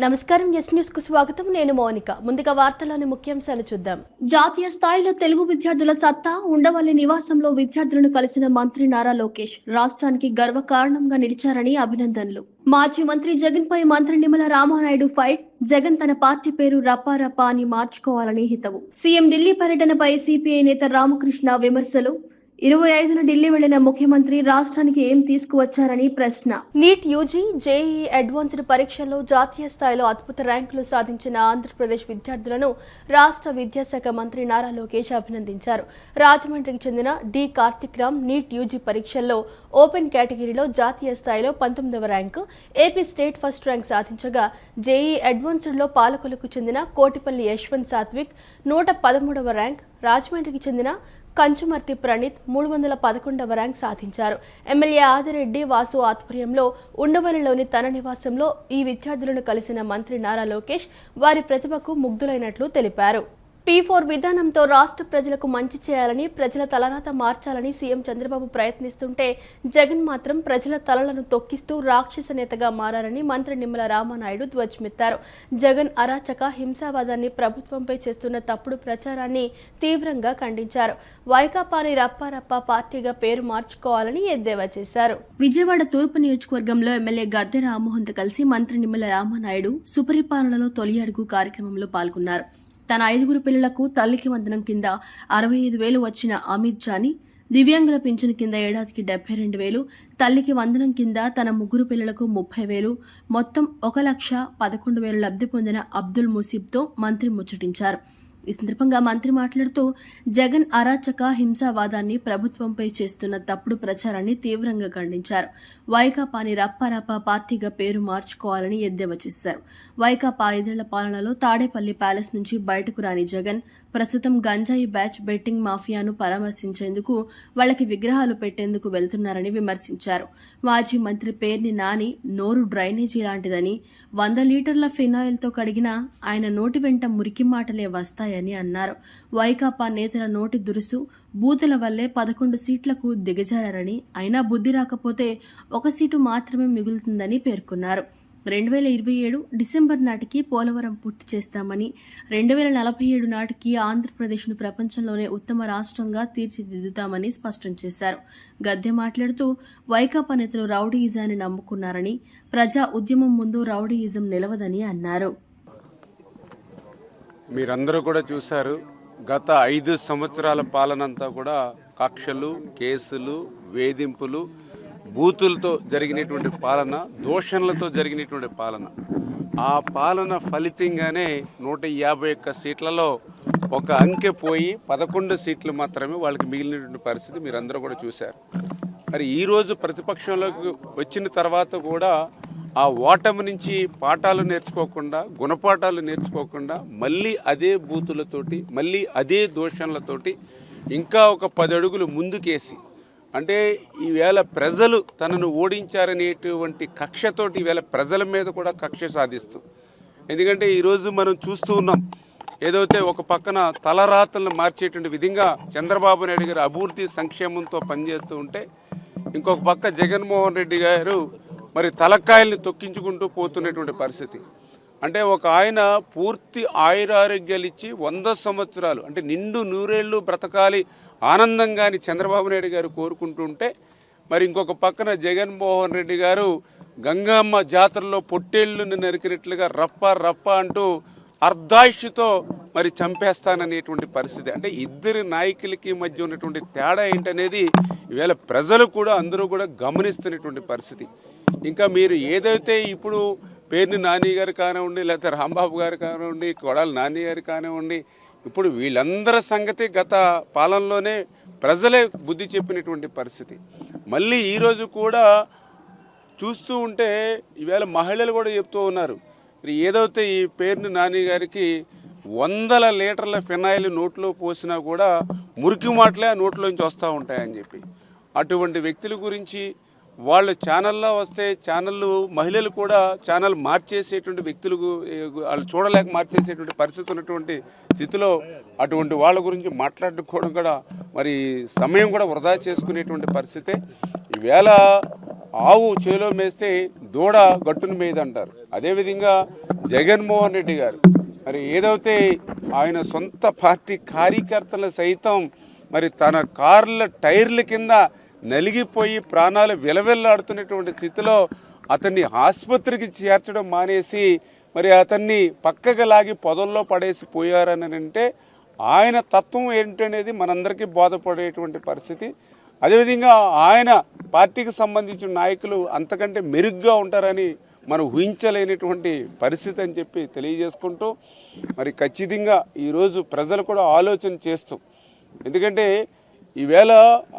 నమస్కారం yes news కు స్వాగతం. నేను మౌనిక. ముందుగా వార్తల్లోని ముఖ్యాంశాలు చూద్దాం. జాతీయ స్థాయిలో తెలుగు విద్యార్థుల సత్తా ఉండవల్లి నివాసంలో విద్యార్థులను కలిసిన మంత్రి నారా లోకేష్ రాష్ట్రానికి గర్వకారణంగా నిలిచారని అభినందనలు. మాజీ మంత్రి జగన్ పై మంత్రి నిమ్మల రామానాయుడు ఫైట్. జగన్ తన పార్టీ పేరు రప్ప అని మార్చుకోవాలని హితవు. సీఎం ఢిల్లీ పర్యటనపై సిపిఐ నేత రామకృష్ణ విమర్శలు. 25న ఢిల్లీ వెళ్లిన ముఖ్యమంత్రి రాష్ట్రానికి ఏం తీసుకువచ్చారని ప్రశ్న. నీట్ యూజీ జేఈఈ అడ్వాన్స్డ్ పరీక్షల్లో జాతీయ స్థాయిలో అద్భుత ర్యాంకులు సాధించిన ఆంధ్రప్రదేశ్ విద్యార్థులను రాష్ట్ర విద్యాశాఖ మంత్రి నారా లోకేష్ అభినందించారు. రాజమండ్రికి చెందిన D Karthik Ram NEET UG పరీక్షల్లో ఓపెన్ కేటగిరీలో జాతీయ స్థాయిలో 19వ rank, AP state first rank సాధించగా జేఈఈ అడ్వాన్స్డ్లో పాలకులకు చెందిన కోటిపల్లి యశ్వంత్ సాత్విక్ 113వ ర్యాంక్, రాజమండ్రికి చెందిన కంచుమర్తి ప్రణీత్ 311వ ర్యాంక్ సాధించారు. ఎమ్మెల్యే ఆదిరెడ్డి వాసు ఆధ్వర్యంలో ఉండవల్లిలోని తన నివాసంలో ఈ విద్యార్థులను కలిసిన మంత్రి నారా లోకేష్ వారి ప్రతిభకు ముగ్ధులైనట్లు తెలిపారు. P4 విధానంతో రాష్ట్ర ప్రజలకు మంచి చేయాలని, ప్రజల తలరాత మార్చాలని సీఎం చంద్రబాబు ప్రయత్నిస్తుంటే జగన్ మాత్రం ప్రజల తలలను తొక్కిస్తూ రాక్షస నేతగా మారారని మంత్రి నిమ్మల రామానాయుడు ధ్వజమెత్తారు. జగన్ అరాచక హింసావాదాన్ని, ప్రభుత్వంపై చేస్తున్న తప్పుడు ప్రచారాన్ని తీవ్రంగా ఖండించారు. వైకాపాని రప్ప పార్టీగా పేరు మార్చుకోవాలని ఎద్దేవా చేశారు. విజయవాడ తూర్పు నియోజకవర్గంలో ఎమ్మెల్యే గద్దె రామ్మోహన్తో కలిసి మంత్రి నిమ్మల రామానాయుడు సుపరిపాలనలో తొలి అడుగు కార్యక్రమంలో పాల్గొన్నారు. తన 5 పిల్లలకు తల్లికి వందనం కింద 65,000 వచ్చిన అమిత్ జానీ, దివ్యాంగుల పింఛను కింద ఏడాదికి 72,000, తల్లికి వందనం కింద తన 3 పిల్లలకు 30,000, మొత్తం 1,11,000 లబ్ధి పొందిన అబ్దుల్ ముసీబ్తో మంత్రి ముచ్చటించారు. ఈ సందర్భంగా మంత్రి మాట్లాడుతూ జగన్ అరాచక హింసావాదాన్ని, ప్రభుత్వంపై చేస్తున్న తప్పుడు ప్రచారాన్ని తీవ్రంగా ఖండించారు. వైకాపాని రప్ప పార్టీగా పేరు మార్చుకోవాలని ఎద్దేవా చేశారు. వైకాపా 5 ఏళ్ల పాలనలో తాడేపల్లి ప్యాలెస్ నుంచి బయటకు రాని జగన్ ప్రస్తుతం గంజాయి బ్యాచ్ బెట్టింగ్ మాఫియాను పరామర్శించేందుకు వాళ్ళకి విగ్రహాలు పెట్టేందుకు వెళ్తున్నారని విమర్శించారు. మాజీ మంత్రి పేర్ని నాని నోరు డ్రైనేజీ లాంటిదని, 100 లీటర్ల ఫినాయిల్తో కడిగినా ఆయన నోటి వెంట మురికి మాటలే వస్తాయని అన్నారు. వైకాపా నేతల నోటి దురుసు, బూతుల వల్లే 11 సీట్లకు దిగజారని, అయినా బుద్ధి రాకపోతే 1 సీటు మాత్రమే మిగులుతుందని పేర్కొన్నారు. 2027 డిసెంబర్ నాటికి పోలవరం పూర్తి చేస్తామని, 2047 నాటికి ఆంధ్రప్రదేశ్ను ప్రపంచంలోనే ఉత్తమ రాష్ట్రంగా తీర్చిదిద్దుతామని స్పష్టం చేశారు. గద్దె మాట్లాడుతూ వైకాపా నేతలు రౌడీయిజాన్ని నమ్ముకున్నారని, ప్రజా ఉద్యమం ముందు రౌడీయిజం నిలవదని అన్నారు. మీరందరూ కూడా చూశారు, గత 5 సంవత్సరాల పాలనంతా కూడా కక్షలు, కేసులు, వేధింపులు, బూతులతో జరిగినటువంటి పాలన, దూషణలతో జరిగినటువంటి పాలన. ఆ పాలన ఫలితంగానే 151 సీట్లలో ఒక అంకె పోయి 11 సీట్లు మాత్రమే వాళ్ళకి మిగిలినటువంటి పరిస్థితి మీరందరూ కూడా చూశారు. మరి ఈరోజు ప్రతిపక్షంలోకి వచ్చిన తర్వాత కూడా ఆ ఓటమి నుంచి పాఠాలు నేర్చుకోకుండా, గుణపాఠాలు నేర్చుకోకుండా మళ్ళీ అదే బూతులతోటి, మళ్ళీ అదే దూషణలతోటి ఇంకా ఒక 10 అడుగులు ముందుకేసి, అంటే ఈవేళ ప్రజలు తనను ఓడించారనేటువంటి కక్షతోటి ఈవేళ ప్రజల మీద కూడా కక్ష సాధిస్తూ, ఎందుకంటే ఈరోజు మనం చూస్తూ ఉన్నాం, ఏదైతే ఒక పక్కన తలరాతలను మార్చేటువంటి విధంగా చంద్రబాబు నాయుడు గారు అభివృద్ధి సంక్షేమంతో పనిచేస్తూ ఉంటే, ఇంకొక పక్క జగన్మోహన్ రెడ్డి గారు మరి తలకాయల్ని తొక్కించుకుంటూ పోతున్నటువంటి పరిస్థితి. అంటే ఒక ఆయన పూర్తి ఆయురారోగ్యాలు ఇచ్చి 100 సంవత్సరాలు అంటే నిండు 100 ఏళ్ళు బ్రతకాలి ఆనందంగాని చంద్రబాబు నాయుడు గారు కోరుకుంటుంటే, మరి ఇంకొక పక్కన జగన్మోహన్ రెడ్డి గారు గంగమ్మ జాతరలో పొట్టేళ్లను నరికినట్లుగా రప్ప అంటూ అర్ధాయుష్తో మరి చంపేస్తాననేటువంటి పరిస్థితి. అంటే ఇద్దరి నాయకులకి మధ్య ఉన్నటువంటి తేడా ఏంటనేది ఈవేళ ప్రజలు కూడా అందరూ కూడా గమనిస్తున్నటువంటి పరిస్థితి. ఇంకా మీరు ఏదైతే ఇప్పుడు పేర్ని నాని గారు కానివ్వండి, లేకపోతే రాంబాబు గారు కానివ్వండి, కొడాలి నాని గారు కానివ్వండి, ఇప్పుడు వీళ్ళందరి సంగతి గత పాలనలోనే ప్రజలే బుద్ధి చెప్పినటువంటి పరిస్థితి. మళ్ళీ ఈరోజు కూడా చూస్తూ ఉంటే ఈవేళ మహిళలు కూడా చెప్తూ ఉన్నారు, ఏదైతే ఈ పేర్ని నాని గారికి 100 లీటర్ల ఫినాయిల్ నోట్లో పోసినా కూడా మురికి మాటలే ఆ నోట్లోంచి వస్తూ ఉంటాయని చెప్పి, అటువంటి వ్యక్తుల గురించి వాళ్ళు ఛానల్లో వస్తే ఛానళ్ళు మహిళలు కూడా ఛానల్ మార్చేసేటువంటి వ్యక్తులకు వాళ్ళు చూడలేక మార్చేసేటువంటి పరిస్థితి ఉన్నటువంటి స్థితిలో అటువంటి వాళ్ళ గురించి మాట్లాడుకోవడం కూడా మరి సమయం కూడా వృధా చేసుకునేటువంటి పరిస్థితే. ఈవేళ ఆవు చేలో మేస్తే దూడ గట్టును మేయదంటారు. అదేవిధంగా జగన్మోహన్ రెడ్డి గారు మరి ఏదైతే ఆయన సొంత పార్టీ కార్యకర్తలు సైతం మరి తన కార్ల టైర్ల కింద నలిగిపోయి ప్రాణాలు విలవిల్లాడుతున్నటువంటి స్థితిలో అతన్ని ఆసుపత్రికి చేర్చడం మానేసి మరి అతన్ని పక్కకు లాగి పొదల్లో పడేసి పోయారని అంటే ఆయన తత్వం ఏంటనేది మనందరికీ బోధపడేటువంటి పరిస్థితి. అదేవిధంగా ఆయన పార్టీకి సంబంధించిన నాయకులు అంతకంటే మెరుగ్గా ఉంటారని మనం ఊహించలేనటువంటి పరిస్థితి అని చెప్పి తెలియజేసుకుంటూ మరి ఖచ్చితంగా ఈరోజు ప్రజలు కూడా ఆలోచన చేస్తూ, ఎందుకంటే ఈవేళ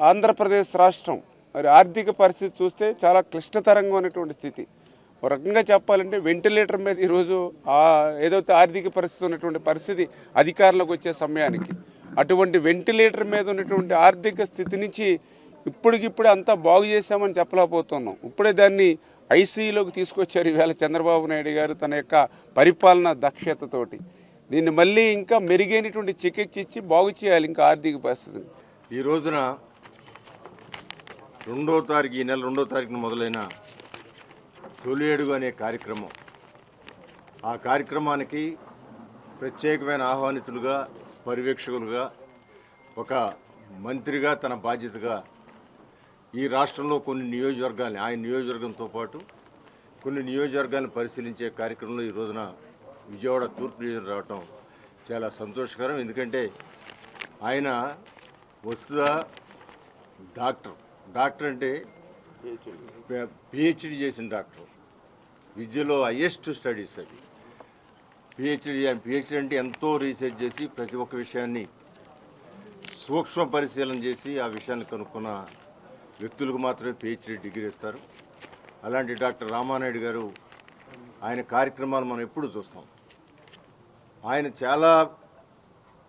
ఆంధ్రప్రదేశ్ రాష్ట్రం మరి ఆర్థిక పరిస్థితి చూస్తే చాలా క్లిష్టతరంగా ఉన్నటువంటి స్థితి. ఒక రకంగా చెప్పాలంటే వెంటిలేటర్ మీద ఈరోజు ఏదైతే ఆర్థిక పరిస్థితి ఉన్నటువంటి పరిస్థితి అధికారంలోకి వచ్చే సమయానికి అటువంటి వెంటిలేటర్ మీద ఉన్నటువంటి ఆర్థిక స్థితి నుంచి ఇప్పటికిప్పుడు అంతా బాగు చేశామని చెప్పలేకపోతున్నాం. ఇప్పుడే దాన్ని ఐసీయూలోకి తీసుకొచ్చారు ఈవేళ చంద్రబాబు నాయుడు గారు తన యొక్క పరిపాలన దక్షతతోటి. దీన్ని మళ్ళీ ఇంకా మెరుగైనటువంటి చికిత్స ఇచ్చి బాగు చేయాలి ఇంకా ఆర్థిక పరిస్థితిని. ఈ రోజున ఈ నెల 2వ తారీఖున మొదలైన తొలి అడుగు అనే కార్యక్రమం, ఆ కార్యక్రమానికి ప్రత్యేకమైన ఆహ్వానితులుగా, పర్యవేక్షకులుగా, ఒక మంత్రిగా తన బాధ్యతగా ఈ రాష్ట్రంలో కొన్ని నియోజకవర్గాల్ని, ఆయన నియోజకవర్గంతో పాటు కొన్ని నియోజకవర్గాలను పరిశీలించే కార్యక్రమంలో ఈ రోజున విజయవాడ తూర్పు నియోజకవర్గం రావటం చాలా సంతోషకరం. ఎందుకంటే ఆయన వస్తుదా డాక్టర్ అంటే పిహెచ్డి చేసిన డాక్టర్, విద్యలో హైయెస్ట్ స్టడీస్ అది. పిహెచ్డి అంటే ఎంతో రీసెర్చ్ చేసి ప్రతి ఒక్క విషయాన్ని సూక్ష్మ పరిశీలన చేసి ఆ విషయాన్ని కనుక్కున్న వ్యక్తులకు మాత్రమే పిహెచ్డి డిగ్రీ ఇస్తారు. అలాంటి డాక్టర్ రామానాయుడు గారు ఆయన కార్యక్రమాలు మనం ఎప్పుడు చూస్తాం. ఆయన చాలా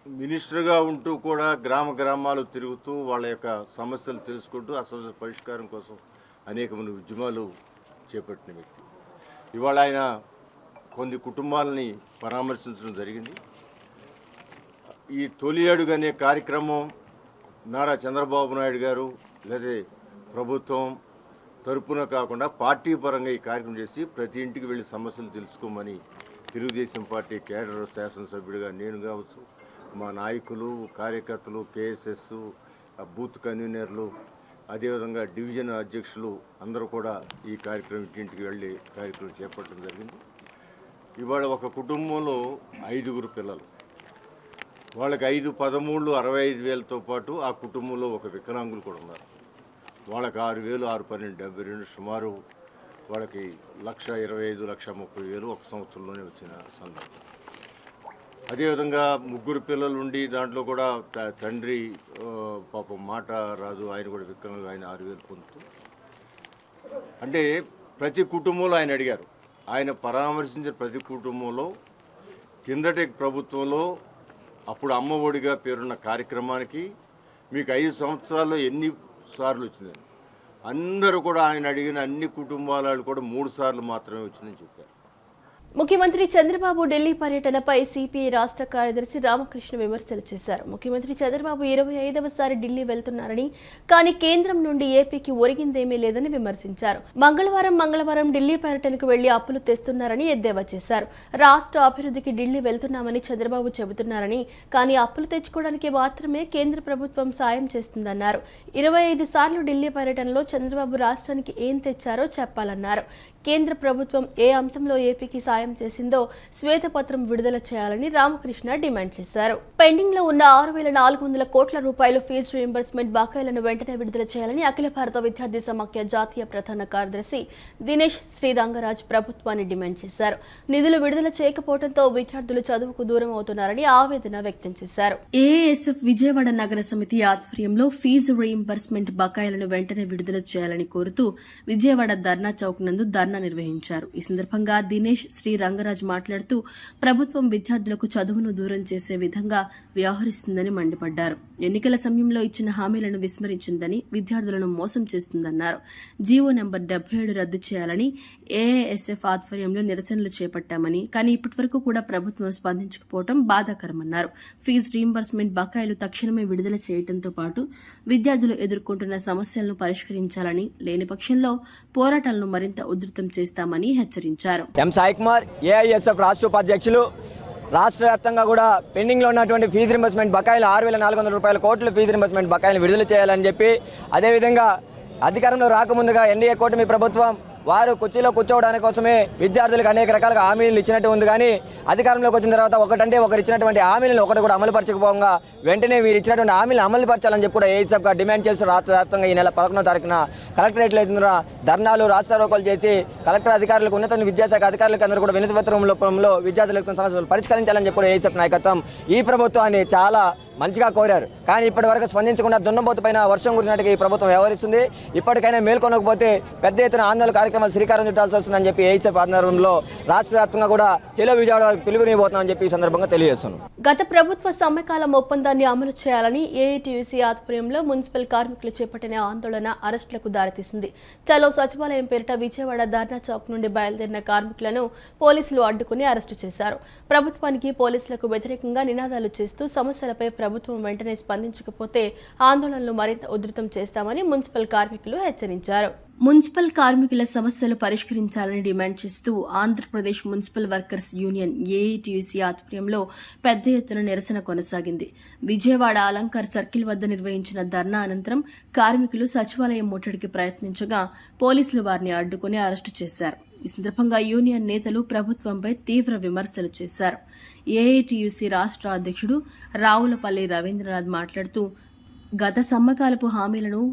మినిస్టర్గా ఉంటూ కూడా గ్రామాలు తిరుగుతూ వాళ్ళ యొక్క సమస్యలు తెలుసుకుంటూ ఆ సమస్యల పరిష్కారం కోసం అనేకమంది ఉద్యమాలు చేపట్టిన వ్యక్తి. ఇవాళ ఆయన కొన్ని కుటుంబాలని పరామర్శించడం జరిగింది. ఈ తొలి అడుగు అనే కార్యక్రమం నారా చంద్రబాబు నాయుడు గారు లేదా ప్రభుత్వం తరపున కాకుండా పార్టీ పరంగా ఈ కార్యక్రమం చేసి ప్రతి ఇంటికి వెళ్ళి సమస్యలు తెలుసుకోమని తెలుగుదేశం పార్టీ కేడర్ శాసనసభ్యుడిగా నేను కావచ్చు, మా నాయకులు, కార్యకర్తలు, కేఎస్ఎస్, బూత్ కన్వీనర్లు, అదేవిధంగా డివిజన్ అధ్యక్షులు అందరూ కూడా ఈ కార్యక్రమం ఇంటింటికి వెళ్ళి కార్యక్రమం చేపట్టడం జరిగింది. ఇవాళ ఒక కుటుంబంలో 5గురు పిల్లలు, వాళ్ళకి 5, 13, 65,000తో పాటు ఆ కుటుంబంలో ఒక వికలాంగులు కూడా ఉన్నారు. వాళ్ళకి 6,000, 6, 12, 72 సుమారు వాళ్ళకి 1,25,000, 1,30,000 ఒక సంవత్సరంలోనే వచ్చిన సందర్భం. అదేవిధంగా 3 పిల్లలు ఉండి దాంట్లో కూడా తండ్రి పాపం మాట రాదు, ఆయన కూడా వికలాంగులు, ఆయన 6,000 పొందుతూ. అంటే ప్రతి కుటుంబంలో ఆయన అడిగారు. ఆయన పరామర్శించిన ప్రతి కుటుంబంలో కిందటి ప్రభుత్వంలో అప్పుడు అమ్మ ఒడిగా పేరున్న కార్యక్రమానికి మీకు 5 సంవత్సరాల్లో ఎన్ని సార్లు వచ్చిందని అందరూ కూడా ఆయన అడిగిన అన్ని కుటుంబాలు కూడా 3 సార్లు మాత్రమే వచ్చిందని చెప్పారు. ముఖ్యమంత్రి చంద్రబాబు ఢిల్లీ పర్యటనపై సిపిఐ రాష్ట్ర కార్యదర్శి రామకృష్ణ విమర్శలు చేశారు. ముఖ్యమంత్రి చంద్రబాబు 25వసారి ఢిల్లీ వెళ్తున్నారని, కానీ కేంద్రం నుండి ఏపీకి ఒరిగిందేమీ లేదని విమర్శించారు. మంగళవారం ఢిల్లీ పర్యటనకు వెళ్లి అప్పులు తెస్తున్నారని ఎద్దేవా చేశారు. రాష్ట్ర అభివృద్ధికి ఢిల్లీ వెళ్తున్నామని చంద్రబాబు చెబుతున్నారని, కానీ అప్పులు తెచ్చుకోవడానికి మాత్రమే కేంద్ర ప్రభుత్వం సాయం చేస్తుందన్నారు. 25 సార్లు ఢిల్లీ పర్యటనలో చంద్రబాబు రాష్ట్రానికి ఏం తెచ్చారో చెప్పాలన్నారు. కేంద్ర ప్రభుత్వం ఏ అంశంలో ఏపీకి సాయం చేసిందో శ్వేతపత్రం విడుదల చేయాలని రామకృష్ణ డిమాండ్ చేశారు. పెండింగ్ లో ఉన్న 6,400 కోట్ల రూపాయల ఫీజు రీయింబర్స్మెంట్ బకాయిలను వెంటనే విడుదల చేయాలని అఖిల భారత విద్యార్థి సమాఖ్య జాతీయ ప్రధాన కార్యదర్శి దినేష్ శ్రీరంగరాజ్ ప్రభుత్వాన్ని డిమాండ్ చేశారు. నిధులు విడుదల చేయకపోవడంతో విద్యార్థులు చదువుకు దూరం అవుతున్నారని ఆవేదన వ్యక్తం చేశారు. ఏఎస్ఎఫ్ విజయవాడ నగర సమితి ఆధ్వర్యంలో ఫీజు రీయింబర్స్మెంట్ బకాయిలను వెంటనే విడుదల చేయాలని కోరుతూ విజయవాడ ధర్నా చౌక్ నందు ధర్నా నిర్వహించారు. ఈ సందర్భంగా దినేష్ శ్రీరంగరాజ్ మాట్లాడుతూ ప్రభుత్వం విద్యార్థులకు చదువును దూరం చేసే విధంగా వ్యవహరిస్తుందని మండిపడ్డారు. ఎన్నికల సమయంలో ఇచ్చిన హామీలను విస్మరించిందని, విద్యార్థులను మోసం చేస్తుందన్నారు. జీవో నెంబర్ 77 రద్దు చేయాలని ఏఐఎస్ఎఫ్ ఆధ్వర్యంలో నిరసనలు చేపట్టామని, కానీ ఇప్పటివరకు కూడా ప్రభుత్వం స్పందించకపోవడం బాధాకరమన్నారు. ఫీజు రీయింబర్స్మెంట్ బకాయిలు తక్షణమే విడుదల చేయడంతో పాటు విద్యార్థులు ఎదుర్కొంటున్న సమస్యలను పరిష్కరించాలని, లేని పక్షంలో పోరాటాలను మరింత ఉధృతం చేస్తామని హెచ్చరించారు. ఎం సాయి కుమార్ కుమార్, ఏఐఎస్ఎఫ్ రాష్ట్ర ఉపాధ్యక్షులు. రాష్ట్ర వ్యాప్తంగా కూడా పెండింగ్లో ఉన్నటువంటి ఫీజు రింబర్స్మెంట్ బకాయిలు 6,400 కోట్ల ఫీజు రింబర్స్మెంట్ బకాయిలు విడుదల చేయాలని చెప్పి, అదేవిధంగా అధికారంలో రాకముందుగా ఎన్డీఏ కూటమి ప్రభుత్వం వారు కుర్చీలో కూర్చోవడానికి కోసమే విద్యార్థులకు అనేక రకాలుగా హామీలు ఇచ్చినట్టు ఉంది. కానీ అధికారంలోకి వచ్చిన తర్వాత ఒకరు ఇచ్చినటువంటి హామీలను ఒకటి కూడా అమలు పరచకపోగా వెంటనే మీరు ఇచ్చినటువంటి హామీలను అమలు పరచాలని చెప్పి కూడా ఏఐఎస్ఎఫ్గా డిమాండ్ చేస్తూ రాష్ట్ర వ్యాప్తంగా ఈ నెల 11వ తారీఖున కలెక్టరేట్లో ధర్నాలు, రాస్తారోకోలు చేసి కలెక్టర్ అధికారులకు, ఉన్నత విద్యాశాఖ అధికారులకు అందరూ కూడా వినతి పత్రం రూపంలో విద్యార్థులకు సమస్యలు పరిష్కరించాలని చెప్పి కూడా ఏఐఎస్ఎఫ్ నాయకత్వం ఈ ప్రభుత్వాన్ని చాలా మంచిగా కోరారు. కానీ ఇప్పటి వరకు స్పందించకుండా దున్నపోతు పైన వర్షం కురిసినట్టుగా ఈ ప్రభుత్వం వ్యవహరిస్తుంది. ఇప్పటికైనా మేల్కొనకపోతే పెద్ద ఎత్తున ఆందోళన కార్యక్రమాలు శ్రీకారం చుట్టాల్సి వస్తుందని చెప్పి ఏఐఎస్ఎఫ్ ఆధ్వర్యంలో రాష్ట్ర వ్యాప్తంగా కూడా చెలో విజయవాడ వరకు పిలుపునివ్వబోతున్నామని చెప్పి ఈ సందర్భంగా తెలియజేస్తున్నాం. గత ప్రభుత్వ సమ్మెకాలం ఒప్పందాన్ని అమలు చేయాలని ఏఐటీయూసీ ఆధ్వర్యంలో మున్సిపల్ కార్మికులు చేపట్టిన ఆందోళన అరెస్టులకు దారితీసింది. చలో సచివాలయం పేరిట విజయవాడ ధర్నా చౌక్ నుండి బయలుదేరిన కార్మికులను పోలీసులు అడ్డుకుని అరెస్టు చేశారు. ప్రభుత్వానికి, పోలీసులకు వ్యతిరేకంగా నినాదాలు చేస్తూ సమస్యలపై ప్రభుత్వం వెంటనే స్పందించకపోతే ఆందోళనలు మరింత ఉధృతం చేస్తామని మున్సిపల్ కార్మికులు హెచ్చరించారు. మున్సిపల్ కార్మికుల సమస్యలు పరిష్కరించాలని డిమాండ్ చేస్తూ Andhra Pradesh municipal workers union AITUC ఆధ్వర్యంలో పెద్ద ఎత్తున నిరసన కొనసాగింది. విజయవాడ అలంకార్ సర్కిల్ వద్ద నిర్వహించిన ధర్నా అనంతరం కార్మికులు సచివాలయం ముట్టడికి ప్రయత్నించగా పోలీసులు వారిని అడ్డుకుని అరెస్టు చేశారు. ఈ సందర్భంగా యూనియన్ నేతలు ప్రభుత్వంపై తీవ్ర విమర్శలు చేశారు. ఏఐటీయూసీ రాష్ట్ర అధ్యక్షుడు రావులపల్లి రవీంద్రనాథ్ మాట్లాడుతూ గత సమ్మకాలపు హామీలను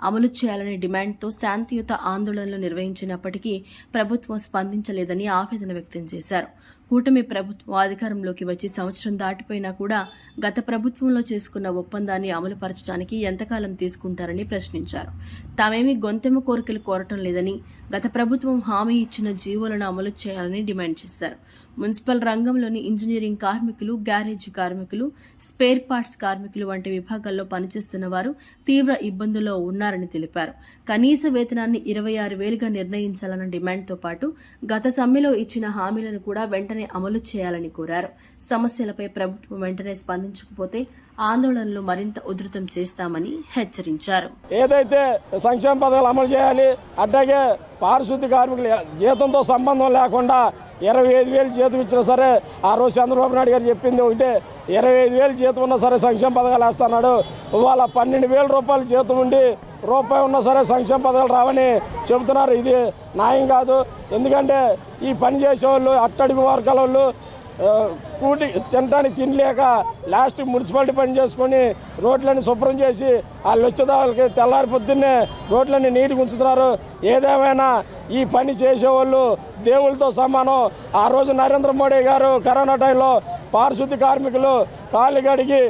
అమలు చేయాలనే డిమాండ్తో శాంతియుత ఆందోళనలు నిర్వహించినప్పటికీ ప్రభుత్వం స్పందించలేదని ఆవేదన వ్యక్తం చేశారు. కూటమి ప్రభుత్వం అధికారంలోకి వచ్చి సంవత్సరం దాటిపోయినా కూడా గత ప్రభుత్వంలో చేసుకున్న ఒప్పందాన్ని అమలు పరచడానికి ఎంతకాలం తీసుకుంటారని ప్రశ్నించారు. తామేమీ గొంతెమ్మ కోరికలు కోరటం లేదని, గత ప్రభుత్వం హామీ ఇచ్చిన జీవోలను అమలు చేయాలని డిమాండ్ చేశారు. మున్సిపల్ రంగంలోని ఇంజనీరింగ్ కార్మికులు, గ్యారేజీ కార్మికులు, స్పేర్ పార్ట్స్ కార్మికులు వంటి విభాగాల్లో పనిచేస్తున్న వారు తీవ్ర ఇబ్బందుల్లో ఉన్నారని తెలిపారు. కనీస వేతనాన్ని 26,000గా నిర్ణయించాలన్న డిమాండ్తో పాటు గత సమ్మెలో ఇచ్చిన హామీలను కూడా వెంటనే అమలు చేయాలని కోరారు. సమస్యలపై ప్రభుత్వం వెంటనే స్పందించకపోతే ఆందోళనలు మరింత ఉధృతం చేస్తామని హెచ్చరించారు. ఏదైతే సంక్షేమ పథకాలు అమలు చేయాలి, అట్లాగే పారిశుద్ధ్య కార్మికులు జీతంతో సంబంధం లేకుండా 25,000 జీతం ఇచ్చినా సరే, ఆ రోజు చంద్రబాబు నాయుడు గారు చెప్పింది ఒకటే, 25,000 జీతం ఉన్నా సరే సంక్షేమ పథకాలు వేస్తున్నాడు. ఇవాళ 12,000 రూపాయలు జీతం ఉండి రూపాయి ఉన్నా సరే సంక్షేమ పథకాలు రావని చెబుతున్నారు. ఇది న్యాయం కాదు. ఎందుకంటే ఈ పని చేసేవాళ్ళు, అట్టడుగు వర్గాల వాళ్ళు కూటి తినడానికి తినలేక లాస్ట్ మున్సిపాలిటీ పని చేసుకొని రోడ్లన్నీ శుభ్రం చేసి వాళ్ళు వచ్చేదానికి తెల్లారి పొద్దున్నే రోడ్లన్నీ నీట్గా ఉంచుతున్నారు. ఏదేమైనా ఈ పని చేసేవాళ్ళు దేవుళ్ళతో సమానం. ఆ రోజు నరేంద్ర మోడీ గారు కరోనా టైంలో పారిశుద్ధ్య కార్మికులు కాళ్ళు కడిగి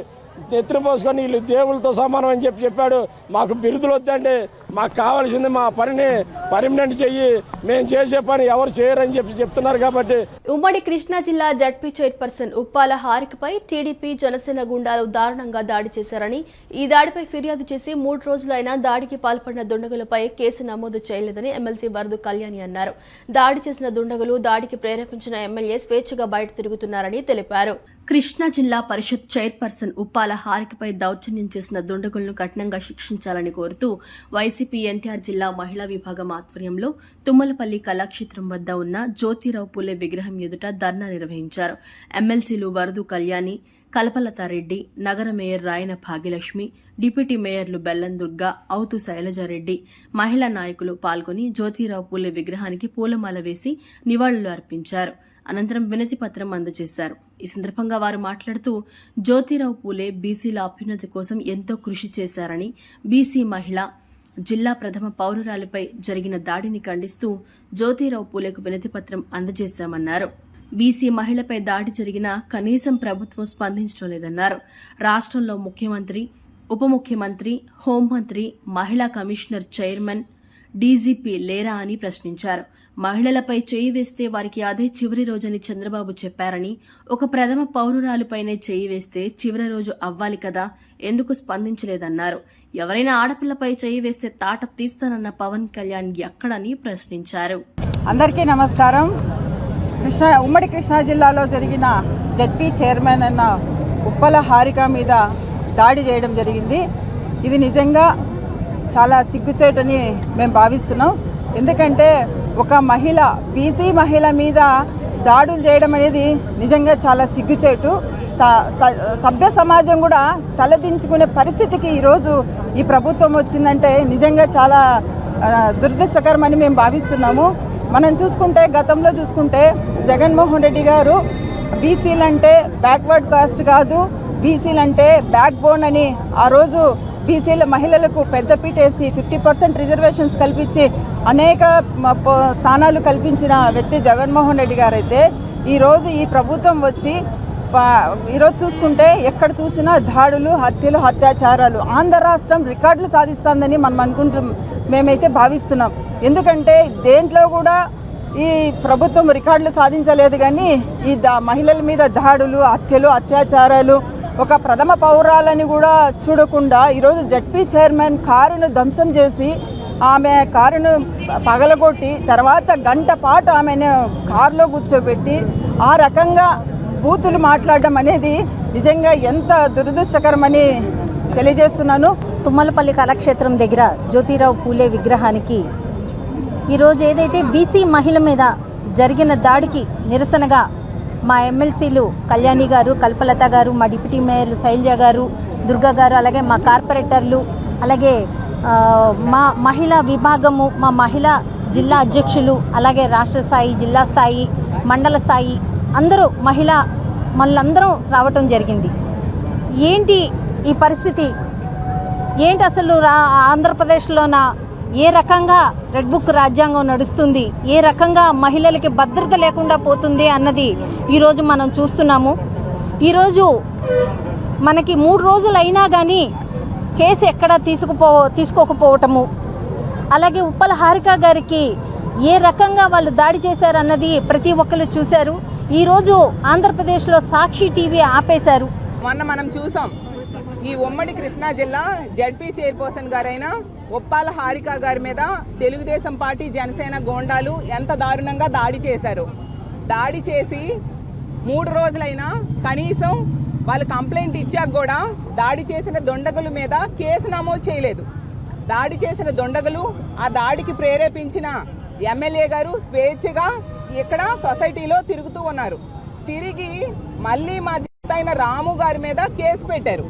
నెత్తిన పోసుకొని వీళ్ళు దేవుళ్ళతో సమానం అని చెప్పాడు. మాకు బిరుదులు వద్దండి, మాకు కావాల్సింది మా పనిని పర్మనెంట్ చెయ్యి, మేము చేసే పని ఎవరు చేయరని చెప్తున్నారు. కాబట్టి ఉమ్మడి కృష్ణా జిల్లా జడ్పీ చైర్పర్సన్ ఉప్పాల హారికపై టీడీపీ, జనసేన గుండాలు దారుణంగా దాడి చేశారని, ఈ దాడిపై ఫిర్యాదు చేసి 3 రోజులైనా దాడికి పాల్పడిన దుండగులపై కేసు నమోదు చేయలేదని ఎమ్మెల్సీ వరదు కళ్యాణి అన్నారు. దాడి చేసిన దుండగులు, దాడికి ప్రేరేపించిన ఎమ్మెల్యే స్వేచ్ఛగా బయట తిరుగుతున్నారని తెలిపారు. కృష్ణా జిల్లా పరిషత్ చైర్పర్సన్ ఉప్పాల హారికపై దౌర్జన్యం చేసిన దుండగులను కఠినంగా శిక్షించాలని కోరుతూ వైసీపీ ఎన్టీఆర్ జిల్లా మహిళా విభాగం ఆధ్వర్యంలో తుమ్మలపల్లి కళాక్షేత్రం వద్ద ఉన్న జ్యోతిరావు పూలే విగ్రహం ఎదుట ధర్నా నిర్వహించారు. ఎమ్మెల్సీలు వరదు కళ్యాణి, కల్పలతారెడ్డి, నగర మేయర్ రాయన భాగ్యలక్ష్మి, డిప్యూటీ మేయర్లు బెల్లం దుర్గా, అవుతు శైలజారెడ్డి, మహిళా నాయకులు పాల్గొని జ్యోతిరావు పూలే విగ్రహానికి పూలమాల వేసి నివాళులు అర్పించారు. అనంతరం వినతి పత్రం అందజేశారు. ఈ సందర్భంగా వారు మాట్లాడుతూ జ్యోతిరావు పూలే బీసీల అభ్యున్నతి కోసం ఎంతో కృషి చేశారని, బీసీ మహిళ జిల్లా ప్రథమ పౌరురాలిపై జరిగిన దాడిని ఖండిస్తూ జ్యోతిరావు పూలేకు వినతి పత్రం అందజేశామన్నారు. బీసీ మహిళపై దాడి జరిగినా కనీసం ప్రభుత్వం స్పందించడం లేదన్నారు. రాష్ట్రంలో ముఖ్యమంత్రి, ఉప ముఖ్యమంత్రి, హోంమంత్రి, మహిళా కమిషనర్, చైర్మన్, డీజీపీ లేరా అని ప్రశ్నించారు. మహిళలపై చేయి వేస్తే వారికి అదే చివరి రోజని చంద్రబాబు చెప్పారని, ఒక ప్రథమ పౌరురాలిపైనే చేయి వేస్తే చివరి రోజు అవ్వాలి కదా, ఎందుకు స్పందించలేదన్నారు. ఎవరైనా ఆడపిల్లపై చేయి వేస్తే తాట తీస్తానన్న పవన్ కళ్యాణ్ ఎక్కడని ప్రశ్నించారు. అందరికీ నమస్కారం. ఉమ్మడి కృష్ణా జిల్లాలో జరిగిన జడ్పీ చైర్మన్ అన్న ఉప్పల హారిక మీద దాడి చేయడం జరిగింది. ఇది నిజంగా చాలా సిగ్గుచేటని మేము భావిస్తున్నాం. ఎందుకంటే ఒక మహిళ, బీసీ మహిళ మీద దాడులు చేయడం అనేది నిజంగా చాలా సిగ్గుచేటు. సభ్య సమాజం కూడా తలదించుకునే పరిస్థితికి ఈరోజు ఈ ప్రభుత్వం వచ్చిందంటే నిజంగా చాలా దురదృష్టకరమని మేము భావిస్తున్నాము. మనం చూసుకుంటే గతంలో చూసుకుంటే జగన్మోహన్ రెడ్డి గారు బీసీలంటే బ్యాక్వర్డ్ కాస్ట్ కాదు, బీసీలంటే బ్యాక్ బోన్ అని ఆ రోజు బీసీల మహిళలకు పెద్దపీట వేసి 50% రిజర్వేషన్స్ కల్పించి అనేక స్థానాలు కల్పించిన వ్యక్తి జగన్మోహన్ రెడ్డి గారు అయితే ఈరోజు ఈ ప్రభుత్వం వచ్చి ఈరోజు చూసుకుంటే ఎక్కడ చూసినా దాడులు, హత్యలు, అత్యాచారాలు. ఆంధ్ర రాష్ట్రం రికార్డులు సాధిస్తుందని మనం మేమైతే భావిస్తున్నాం. ఎందుకంటే దేంట్లో కూడా ఈ ప్రభుత్వం రికార్డులు సాధించలేదు, కానీ ఈ మహిళల మీద దాడులు, హత్యలు, అత్యాచారాలు ఒక ప్రథమ పౌరాలని కూడా చూడకుండా ఈరోజు జడ్పీ చైర్మన్ కారును ధ్వంసం చేసి ఆమె కారును పగలగొట్టి తర్వాత గంట పాటు ఆమెను కారులో కూర్చోబెట్టి ఆ రకంగా బూతులు మాట్లాడడం అనేది నిజంగా ఎంత దురదృష్టకరమని తెలియజేస్తున్నాను. తుమ్మలపల్లి కళాక్షేత్రం దగ్గర జ్యోతిరావు పూలే విగ్రహానికి ఈరోజు ఏదైతే బీసీ మహిళ మీద జరిగిన దాడికి నిరసనగా మా ఎమ్మెల్సీలు కళ్యాణి గారు, కల్పలత గారు, మా డిప్యూటీ మేయర్ శైలజ గారు, దుర్గా గారు, అలాగే మా కార్పొరేటర్లు, అలాగే మా మహిళా విభాగము, మా మహిళా జిల్లా అధ్యక్షులు, అలాగే రాష్ట్ర స్థాయి, జిల్లా స్థాయి, మండల స్థాయి అందరూ మళ్ళందరం రావటం జరిగింది. ఏంటి ఈ పరిస్థితి, ఏంటి అసలు ఆంధ్రప్రదేశ్లోన ఏ రకంగా రెడ్ బుక్ రాజ్యాంగం నడుస్తుంది, ఏ రకంగా మహిళలకి భద్రత లేకుండా పోతుంది అన్నది ఈరోజు మనం చూస్తున్నాము. ఈరోజు మనకి 3 రోజులు అయినా కానీ కేసు ఎక్కడా తీసుకోకపోవటము, అలాగే ఉప్పల హారిక గారికి ఏ రకంగా వాళ్ళు దాడి చేశారన్నది ప్రతి ఒక్కరు చూశారు. ఈరోజు ఆంధ్రప్రదేశ్లో సాక్షి టీవీ ఆపేశారు. మొన్న మనం చూసాం ఈ ఉమ్మడి కృష్ణా జిల్లా జడ్పీ చైర్పర్సన్ గారైన ఉప్పాల హారిక గారి మీద తెలుగుదేశం పార్టీ, జనసేన గోండాలు ఎంత దారుణంగా దాడి చేశారు. దాడి చేసి 3 రోజులైనా కనీసం వాళ్ళు కంప్లైంట్ ఇచ్చాక కూడా దాడి చేసిన దుండగుల మీద కేసు నమోదు చేయలేదు. దాడి చేసిన దుండగులు, ఆ దాడికి ప్రేరేపించిన ఎమ్మెల్యే గారు స్వేచ్ఛగా ఇక్కడ సొసైటీలో తిరుగుతూ ఉన్నారు. తిరిగి మళ్ళీ మా అయిన రాము గారి మీద కేసు పెట్టారు.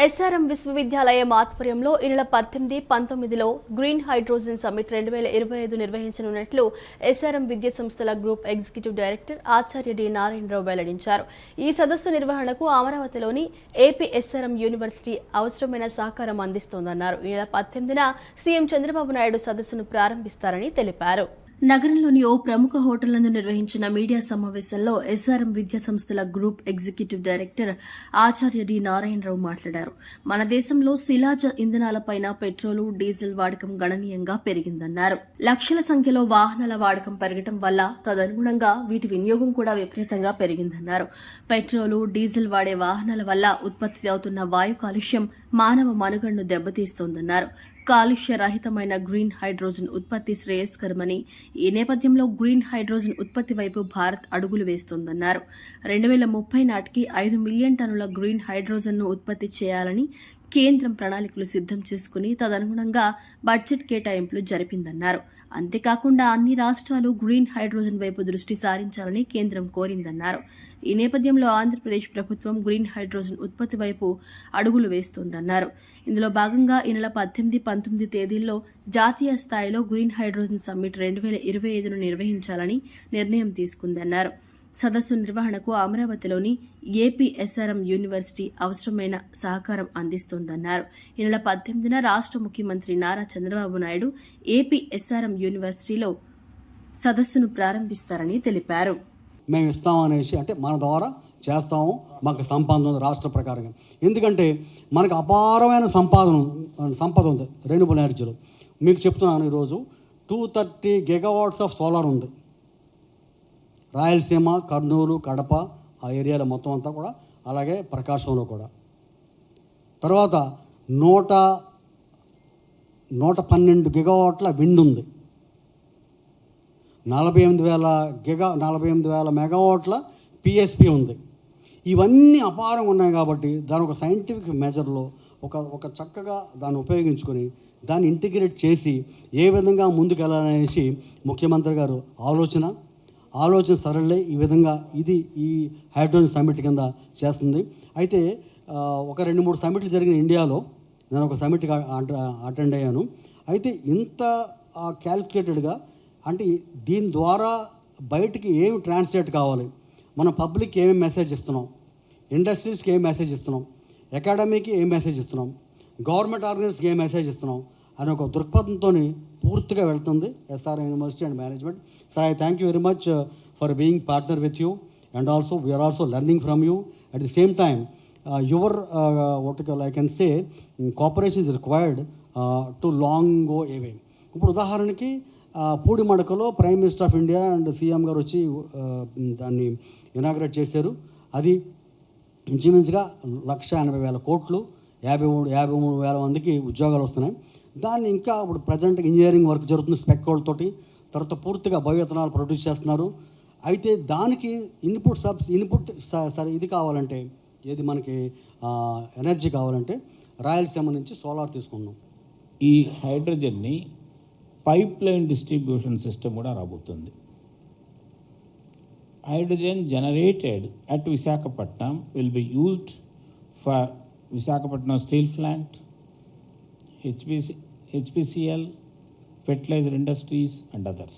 ఎస్ఆర్ఎం విశ్వవిద్యాలయం ఆధ్వర్యంలో ఈ నెల 18, 19లో గ్రీన్ హైడ్రోజన్ సమ్మిట్ 2025 నిర్వహించనున్నట్లు ఎస్ఆర్ఎం విద్యా సంస్థల గ్రూప్ ఎగ్జిక్యూటివ్ డైరెక్టర్ ఆచార్య డి నారాయణరావు వెల్లడించారు. ఈ సదస్సు నిర్వహణకు అమరావతిలోని ఏపీ ఎస్ఆర్ఎం యూనివర్సిటీ అవసరమైన సహకారం అందిస్తోందన్నారు. ఈ నెల 18న సీఎం చంద్రబాబు నాయుడు సదస్సును ప్రారంభిస్తారని తెలిపారు. నగరంలోని ఓ ప్రముఖ హోటల్ నందు నిర్వహించిన మీడియా సమావేశంలో ఎస్ఆర్ఎం విద్యా సంస్థల గ్రూప్ ఎగ్జిక్యూటివ్ డైరెక్టర్ ఆచార్య డి నారాయణరావు మాట్లాడారు. మన దేశంలో శిలాజ ఇంధనాలపైన పెట్రోలు, డీజిల్ వాడకం గణనీయంగా పెరిగిందన్నారు. లక్షల సంఖ్యలో వాహనాల వాడకం పెరగడం వల్ల తదనుగుణంగా వీటి వినియోగం కూడా విపరీతంగా పెరిగిందన్నారు. పెట్రోలు, డీజిల్ వాడే వాహనాల వల్ల ఉత్పత్తి అవుతున్న వాయు కాలుష్యం మానవ మనుగడను దెబ్బతీస్తోందన్నారు. కాలుష్య రహితమైన గ్రీన్ హైడ్రోజన్ ఉత్పత్తి శ్రేయస్కరమని, ఈ నేపథ్యంలో గ్రీన్ హైడ్రోజన్ ఉత్పత్తి వైపు భారత్ అడుగులు వేస్తోందన్నారు. 2030 నాటికి 5 మిలియన్ టన్నుల గ్రీన్ హైడ్రోజన్ను ఉత్పత్తి చేయాలని కేంద్రం ప్రణాళికలు సిద్ధం చేసుకుని తదనుగుణంగా బడ్జెట్ కేటాయింపులు జరిపిందన్నారు. అంతేకాకుండా అన్ని రాష్ట్రాలు గ్రీన్ హైడ్రోజన్ వైపు దృష్టి సారించాలని కేంద్రం కోరిందన్నారు. ఈ నేపథ్యంలో ఆంధ్రప్రదేశ్ ప్రభుత్వం గ్రీన్ హైడ్రోజన్ ఉత్పత్తి వైపు అడుగులు వేస్తోందన్నారు. ఇందులో భాగంగా ఈ నెల 18, 19 తేదీల్లో జాతీయ స్థాయిలో గ్రీన్ హైడ్రోజన్ సమ్మిట్ 2025ను నిర్వహించాలని నిర్ణయం తీసుకుందన్నారు. సదస్సు నిర్వహణకు అమరావతిలోని ఏపీ ఎస్ఆర్ఎం యూనివర్సిటీ అవసరమైన సహకారం అందిస్తోందన్నారు. ఈ నెల 18న రాష్ట్ర ముఖ్యమంత్రి నారా చంద్రబాబు నాయుడు ఏపీ ఎస్ఆర్ఎం యూనివర్సిటీలో సదస్సును ప్రారంభిస్తారని తెలిపారు. మేము ఇస్తామనేసి అంటే మన ద్వారా చేస్తాము, మాకు సంపాదన ఉంది రాష్ట్ర ప్రకారంగా. ఎందుకంటే మనకు అపారమైన సంపద ఉంది రెన్యూబుల్ ఎనర్జీలో. మీకు చెప్తున్నాను, ఈరోజు 230 గీగావాట్స్ ఆఫ్ సోలార్ ఉంది రాయలసీమ, కర్నూలు, కడప ఆ ఏరియాలో మొత్తం అంతా కూడా, అలాగే ప్రకాశంలో కూడా. తర్వాత 112 గిగావాట్ల విండ్ ఉంది, 48,000 మెగావాట్ల పిఎస్పి ఉంది. ఇవన్నీ అపారంగా ఉన్నాయి కాబట్టి దాని ఒక సైంటిఫిక్ మెజర్లో ఒక చక్కగా దాన్ని ఉపయోగించుకొని దాన్ని ఇంటిగ్రేట్ చేసి ఏ విధంగా ముందుకు వెళ్ళాలనేసి ముఖ్యమంత్రి గారు ఆలోచన. ఆలోచన సరళే ఈ విధంగా ఇది ఈ హైడ్రోజన్ సమ్మిట్ కింద చేస్తుంది. అయితే ఒక 2-3 సమ్మిట్లు జరిగిన ఇండియాలో నేను ఒక సమ్మిట్కి అటెండ్ అయ్యాను. అయితే ఇంత క్యాల్కులేటెడ్గా అంటే దీని ద్వారా బయటికి ఏమి ట్రాన్స్లేట్ కావాలి, మన పబ్లిక్కి ఏమేమి మెసేజ్ ఇస్తున్నాం, ఇండస్ట్రీస్కి ఏం మెసేజ్ ఇస్తున్నాం, అకాడమీకి ఏం మెసేజ్ ఇస్తున్నాం, గవర్నమెంట్ ఆర్గనైజేషన్స్కి ఏం మెసేజ్ ఇస్తున్నాం అనే ఒక దృక్పథంతో పూర్తిగా వెళ్తుంది SR university and management. Sir, I thank you very much for being partner with you and also we are also learning from you. At the same time your what I can say cooperation is required to long go away. ఇప్పుడు ఉదాహరణకి పూడిమడకలో prime minister of India and CM గారు వచ్చి దాన్ని inaugurate చేశారు. అది ఇంచుమించుగా 1,80,000 కోట్లు, 53,000 మందికి ఉద్యోగాలు వస్తున్నాయి. దాన్ని ఇంకా ఇప్పుడు ప్రజెంట్ ఇంజనీరింగ్ వర్క్ జరుగుతుంది స్పెక్ తోటి, తర్వాత పూర్తిగా బయోఇథనాల్ ప్రొడ్యూస్ చేస్తున్నారు. అయితే దానికి ఇన్పుట్ సరే ఇది కావాలంటే ఏది మనకి ఎనర్జీ కావాలంటే రాయలసీమ నుంచి సోలార్ తీసుకున్నాం. ఈ హైడ్రోజన్ని పైప్ లైన్ డిస్ట్రిబ్యూషన్ సిస్టమ్ కూడా రాబోతుంది. Hydrogen generated at Visakhapatnam will be used for Visakhapatnam Steel Plant, HPCL, fertilizer industries and others.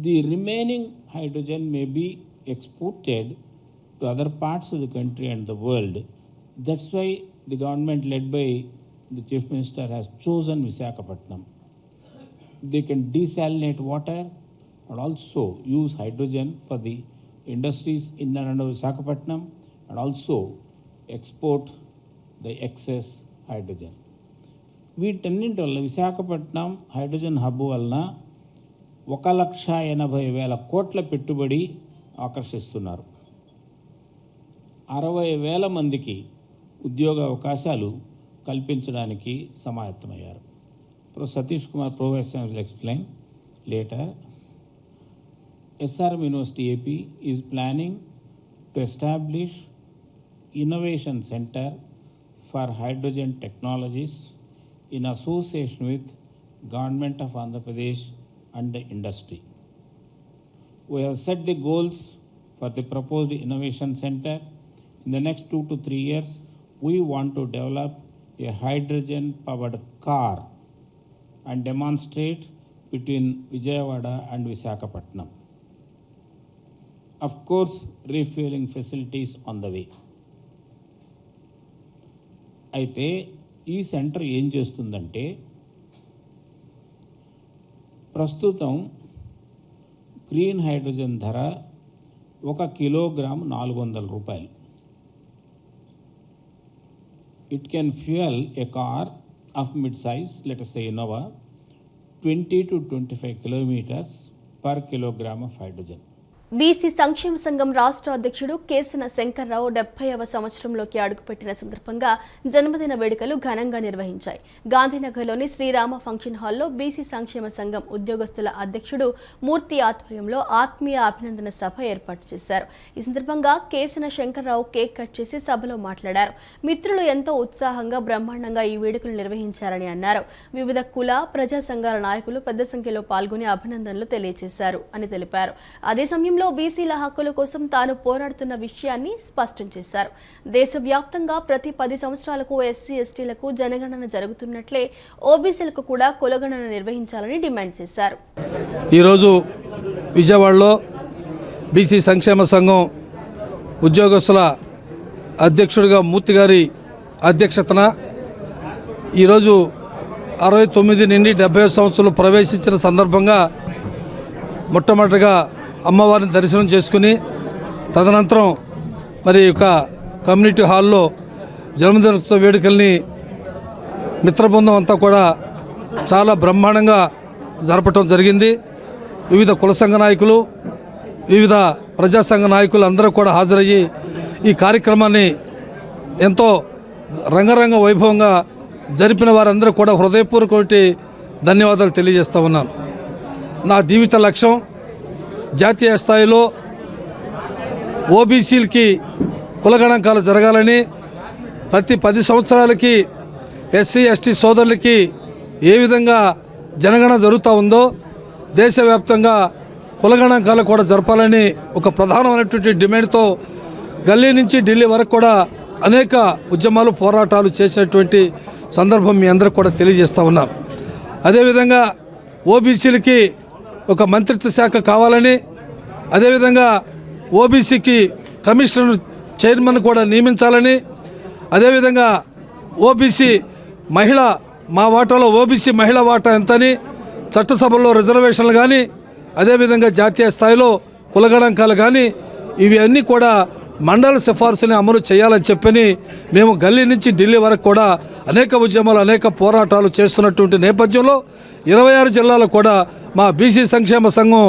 The remaining hydrogen may be exported to other parts of the country and the world. That's why the government led by the Chief Minister has chosen Visakhapatnam. They can desalinate water and also use hydrogen for the industries in and around Visakhapatnam and also export the excess hydrogen. వీటన్నింటి వల్ల Visakhapatnam hydrogen hub వలన 1,80,000 కోట్ల పెట్టుబడి ఆకర్షిస్తున్నారు. 60,000 మందికి ఉద్యోగ అవకాశాలు కల్పించడానికి సమాయత్తమయ్యారు. Satish Kumar Professor will explain later. SRM University AP is planning to establish Innovation Center for Hydrogen Technologies in association with Government of Andhra Pradesh and the industry. We have set the goals for the proposed Innovation Center. In the next 2 to 3 years, we want to develop a hydrogen-powered car and demonstrate between Vijayawada and Visakhapatnam. Of course, refueling facilities on the way. అయితే ఈ centre ఏం చేస్తుందంటే ప్రస్తుతం green hydrogen ధర 1 kilogram 400 రూపాయలు. It can fuel a car of mid-size, let us say Innova, 20 to 25 kilometers per kilogram of hydrogen. BC సంక్షేమ సంఘం రాష్ట్ర అధ్యక్షుడు కేసన శంకర్రావు 70వ సంవత్సరంలోకి అడుగుపెట్టిన సందర్భంగా జన్మదిన వేడుకలు ఘనంగా నిర్వహించాయి. గాంధీనగర్లోని శ్రీరామ ఫంక్షన్ హాల్లో బీసీ సంక్షేమ సంఘం ఉద్యోగస్తుల అధ్యక్షుడు మూర్తి ఆధ్వర్యంలో ఆత్మీయ అభినందన సభ ఏర్పాటు చేశారు. ఈ సందర్భంగా కేసన శంకర్రావు కేక్ కట్ చేసి సభలో మాట్లాడారు. మిత్రులు ఎంతో ఉత్సాహంగా బ్రహ్మాండంగా ఈ వేడుకలు నిర్వహించారని అన్నారు. వివిధ కుల ప్రజా సంఘాల నాయకులు పెద్ద సంఖ్యలో పాల్గొని అభినందనలు తెలియజేశారు అని తెలిపారు. అదే సమయంలో బీసీల హక్కుల కోసం తాను పోరాడుతున్న విషయాన్ని స్పష్టం చేశారు. దేశవ్యాప్తంగా ప్రతి 10 సంవత్సరాలకు ఎస్సీ ఎస్టీలకు జనగణన జరుగుతున్నట్లే ఓబీసీలకు కూడా కులగణన నిర్వహించాలని డిమాండ్ చేశారు. ఈరోజు విజయవాడలో బీసీ సంక్షేమ సంఘం ఉద్యోగస్తుల అధ్యక్షుడిగా మూర్తి గారి అధ్యక్షతన ఈరోజు 69 నుండి 70 సంవత్సరాలు ప్రవేశించిన సందర్భంగా మొట్టమొదటిగా అమ్మవారిని దర్శనం చేసుకుని తదనంతరం మరి ఒక కమ్యూనిటీ హాల్లో జన్మదినోత్సవ వేడుకల్ని మిత్రబృందం అంతా కూడా చాలా బ్రహ్మాండంగా జరపటం జరిగింది. వివిధ కుల సంఘ నాయకులు, వివిధ ప్రజా సంఘ నాయకులు అందరూ కూడా హాజరయ్యి ఈ కార్యక్రమాన్ని ఎంతో రంగరంగ వైభవంగా జరిపిన వారందరూ కూడా హృదయపూర్వక ధన్యవాదాలు తెలియజేస్తూ ఉన్నాను. నా జీవిత లక్ష్యం జాతీయ స్థాయిలో ఓబీసీలకి కులగణాంకాలు జరగాలని, ప్రతి 10 సంవత్సరాలకి ఎస్సీ ఎస్టీ సోదరులకి ఏ విధంగా జనగణన జరుగుతూ ఉందో దేశవ్యాప్తంగా కులగణాంకాలు కూడా జరపాలని ఒక ప్రధానమైనటువంటి డిమాండ్తో గల్లీ నుంచి ఢిల్లీ వరకు కూడా అనేక ఉద్యమాలు పోరాటాలు చేసేటువంటి సందర్భం మీ అందరికి కూడా తెలియజేస్తూ ఉన్నాం. అదేవిధంగా ఓబీసీలకి ఒక మంత్రిత్వ శాఖ కావాలని, అదేవిధంగా ఓబీసీకి కమిషనర్ చైర్మన్ కూడా నియమించాలని, అదేవిధంగా ఓబీసీ మహిళ మా వాటాలో ఓబీసీ మహిళా వాటా ఎంతని, చట్టసభల్లో రిజర్వేషన్లు కానీ, అదేవిధంగా జాతీయ స్థాయిలో కులగణాంకాలు కానీ ఇవి అన్నీ కూడా మండల సిఫార్సుని అమలు చేయాలని చెప్పని మేము గల్లీ నుంచి ఢిల్లీ వరకు కూడా అనేక ఉద్యమాలు అనేక పోరాటాలు చేస్తున్నటువంటి నేపథ్యంలో 26 జిల్లాలో కూడా మా బీసీ సంక్షేమ సంఘం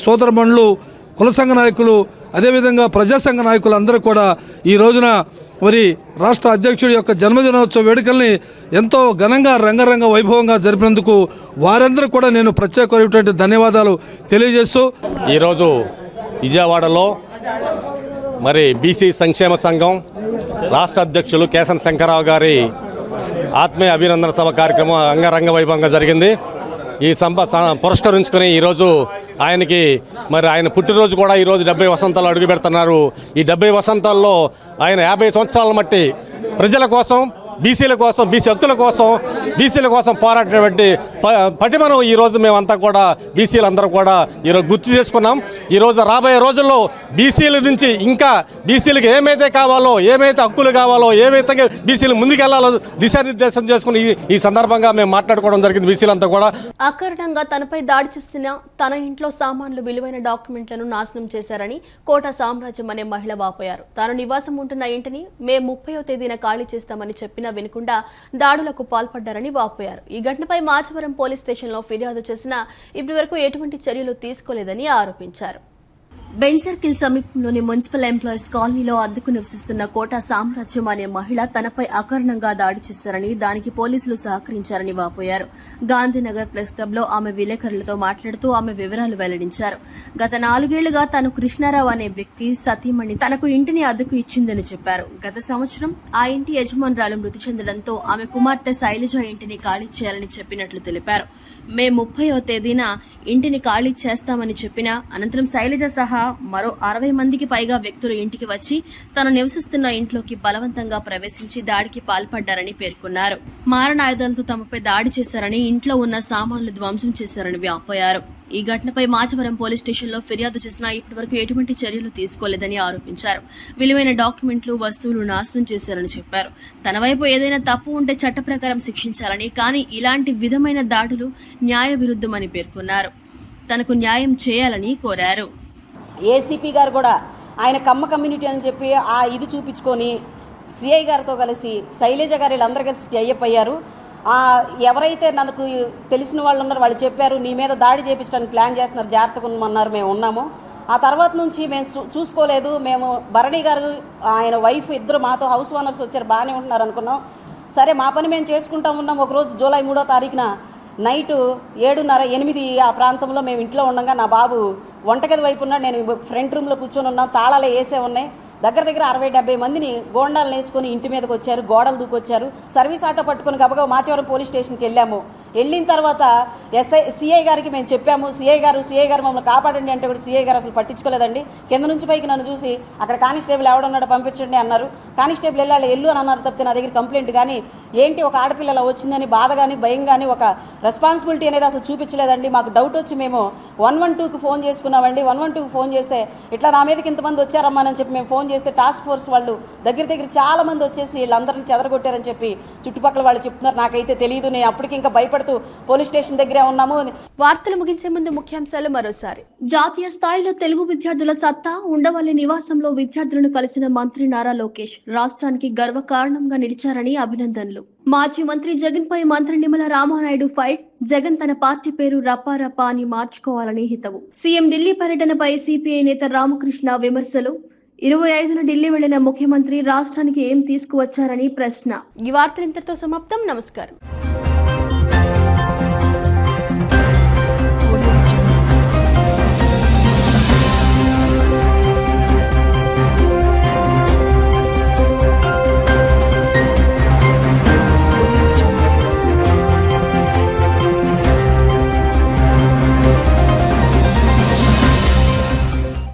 సోదరమణులు, కుల సంఘ నాయకులు, అదేవిధంగా ప్రజాసంఘ నాయకులు అందరూ కూడా ఈ రోజున మరి రాష్ట్ర అధ్యక్షుడి యొక్క జన్మదినోత్సవ వేడుకల్ని ఎంతో ఘనంగా రంగరంగ వైభవంగా జరిపినందుకు వారందరూ కూడా నేను ప్రత్యేకమైనటువంటి ధన్యవాదాలు తెలియజేస్తూ ఈరోజు విజయవాడలో మరి బీసీ సంక్షేమ సంఘం రాష్ట్ర అధ్యక్షులు కేసన శంకరరావు గారి ఆత్మీయ అభినందన సభ కార్యక్రమం అంగరంగ వైభవంగా జరిగింది. ఈ పురస్కరించుకొని ఈరోజు ఆయనకి మరి ఆయన పుట్టినరోజు కూడా ఈరోజు 70 వసంతాలు అడుగు పెడుతున్నారు. ఈ 70 వసంతాల్లో ఆయన 50 సంవత్సరాల మట్టి ప్రజల కోసం, బీసీల కోసం, బీసీ హక్కుల కోసం, బీసీల కోసం పోరాడినటువంటి పటిమను ఈరోజు మేమంతా కూడా బీసీలందరూ కూడా ఈరోజు గుర్తు చేసుకున్నాం. ఈరోజు రాబోయే రోజుల్లో బీసీల నుంచి ఇంకా బీసీలకు ఏమైతే కావాలో, ఏమైతే హక్కులు కావాలో, ఏమైతే బీసీలు ముందుకెళ్లాలో దిశానిర్దేశం చేసుకుని ఈ సందర్భంగా మేము మాట్లాడుకోవడం జరిగింది. బీసీలంతా కూడా అకారణంగా తనపై దాడి చేసిన తన ఇంట్లో సామాన్లు, విలువైన డాక్యుమెంట్లను నాశనం చేశారని కోట సామ్రాజ్యం అనే మహిళ వాపోయారు. తాను నివాసం ఉంటున్న ఇంటిని మే 30వ తేదీన ఖాళీ చేస్తామని చెప్పిన వినకుండా దాడులకు పాల్పడ్డారని వాపోయారు. ఈ ఘటనపై మాచవరం పోలీస్ స్టేషన్లో ఫిర్యాదు చేసినా ఇప్పటివరకు ఎటువంటి చర్యలు తీసుకోలేదని ఆరోపించారు. బెంజ్ సర్కిల్ సమీపంలోని మున్సిపల్ ఎంప్లాయీస్ కాలనీలో అద్దెకు నివసిస్తున్న కోట సామ్రాజ్యం అనే మహిళ తనపై అకారణంగా దాడి చేశారని, దానికి పోలీసులు సహకరించారని వాపోయారు. గాంధీనగర్ ప్రెస్ క్లబ్ లో ఆమె విలేకరులతో మాట్లాడుతూ ఆమె వివరాలు వెల్లడించారు. గత 4 ఏళ్లుగా తను కృష్ణారావు అనే వ్యక్తి సతీమణి తనకు ఇంటిని అద్దెకు ఇచ్చిందని చెప్పారు. గత సంవత్సరం ఆ ఇంటి యజమానురాలు మృతి చెందడంతో ఆమె కుమార్తె శైలజ ఇంటిని ఖాళీ చేయాలని చెప్పినట్లు తెలిపారు. మే 30వ తేదీన ఇంటిని ఖాళీ చేస్తామని చెప్పిన అనంతరం శైలజ సహా మరో 60 మందికి పైగా వ్యక్తులు ఇంటికి వచ్చి తను నివసిస్తున్న ఇంట్లోకి బలవంతంగా ప్రవేశించి దాడికి పాల్పడ్డారని పేర్కొన్నారు. మారణాయుధాలతో తమపై దాడి చేశారని, ఇంట్లో ఉన్న సామాన్లు ధ్వంసం చేశారని వాపోయారు. ఈ ఘటనపై మాచవరం పోలీస్ స్టేషన్లో ఫిర్యాదు చేసినా ఇప్పటివరకు ఎటువంటి చర్యలు తీసుకోలేదని ఆరోపించారు. విలువైన డాక్యుమెంట్లు, వస్తువులు నాశనం చేశారని చెప్పారు. తన వైపు ఏదైనా తప్పు ఉంటే చట్ట ప్రకారం శిక్షించాలని, కానీ ఇలాంటి విధమైన దాడులు న్యాయ విరుద్ధమని పేర్కొన్నారు. తనకు న్యాయం చేయాలని కోరారు. ఏసీపీ గారు కూడా ఆయన కమ్మ కమ్యూనిటీ అని చెప్పి ఇది చూపించుకొని సిఐ గారితో కలిసి శైలజ గారు వీళ్ళందరూ కలిసి టైఅప్ అయ్యారు. ఎవరైతే నాకు తెలిసిన వాళ్ళు ఉన్నారో వాళ్ళు చెప్పారు, నీ మీద దాడి చేయించడానికి ప్లాన్ చేస్తున్నారు, జాగ్రత్తగా ఉండమన్నారు. మేము ఉన్నాము. ఆ తర్వాత నుంచి మేము చూసుకోలేదు. మేము భరణి గారు ఆయన వైఫ్ ఇద్దరు మాతో హౌస్ ఓనర్స్ వచ్చారు, బాగానే ఉంటున్నారు అనుకున్నాం. సరే మా పని మేము చేసుకుంటా ఉన్నాం. ఒకరోజు జూలై 3వ తారీఖున నైటు 7:30, 8 ఆ ప్రాంతంలో మేము ఇంట్లో ఉండగా నా బాబు వంటగది వైపు ఉన్నాడు, నేను ఫ్రంట్ రూమ్లో కూర్చొని ఉన్నాం. తాళాలు వేసే ఉన్నాయి. దగ్గర 60-70 మందిని గోండాలు వేసుకొని ఇంటి మీదకి వచ్చారు, గోడలు దూకొచ్చారు. సర్వీస్ ఆటో పట్టుకొని గబగబా మాచవరం పోలీస్ స్టేషన్కి వెళ్ళాము. వెళ్ళిన తర్వాత సిఐ గారికి మేము చెప్పాము. సిఐ గారు మమ్మల్ని కాపాడండి అంటే కూడా సిఐ గారు అసలు పట్టించుకోలేదండి. కింద నుంచి పైకి నన్ను చూసి అక్కడ కానిస్టేబుల్ ఎవడున్నాడో పంపించండి అన్నారు. కానిస్టేబుల్ వెళ్ళు అని అన్నారు తప్పితే నా దగ్గర కంప్లైంట్ కానీ ఏంటి ఒక ఆడపిల్ల వచ్చిందని బాధ కానీ భయం కానీ ఒక రెస్పాన్సిబిలిటీ అనేది అసలు చూపించలేదండి. మాకు డౌట్ వచ్చి మేము 112కి ఫోన్ చేసుకున్నామండి. 112కి ఫోన్ చేస్తే ఇట్లా నా మీదకి ఇంతమంది వచ్చారమ్మని చెప్పి మేము ఫోన్ చేస్తే టాస్క్ ఫోర్స్ వాళ్ళు దగ్గర చాలా మంది వచ్చేసి వీళ్ళందరినీ చెదరగొట్టారని చెప్పి చుట్టుపక్కల వాళ్ళు చెప్తున్నారు. నాకైతే తెలియదు. నేను అప్పటికి ఇంకా భయపడుతూ పోలీస్ స్టేషన్ దగ్గరే ఉన్నాము. వార్తలు ముగించే ముందు ముఖ్యాంశాలు మరోసారి. జాతీయ స్థాయిలో తెలుగు విద్యార్థుల సత్తా ఉండవల్లి నివాసంలో విద్యార్థులను కలిసిన మంత్రి నారా లోకేష్ రాష్ట్రానికి గర్వకారణంగా నిలిచారని అభినందనలు. మాజీ మంత్రి జగన్ పై మంత్రి నిమ్మల రామానాయుడు ఫైట్. జగన్ తన పార్టీ పేరు రప్ప అని మార్చుకోవాలని హితవు. సీఎం ఢిల్లీ పర్యటనపై సిపిఐ నేత రామకృష్ణ విమర్శలు. 25న ఢిల్లీ వెళ్లిన ముఖ్యమంత్రి రాష్ట్రానికి ఏం తీసుకువచ్చారని ప్రశ్న. ఈ వార్తలు ఇంతటితో సమాప్తం. నమస్కారం.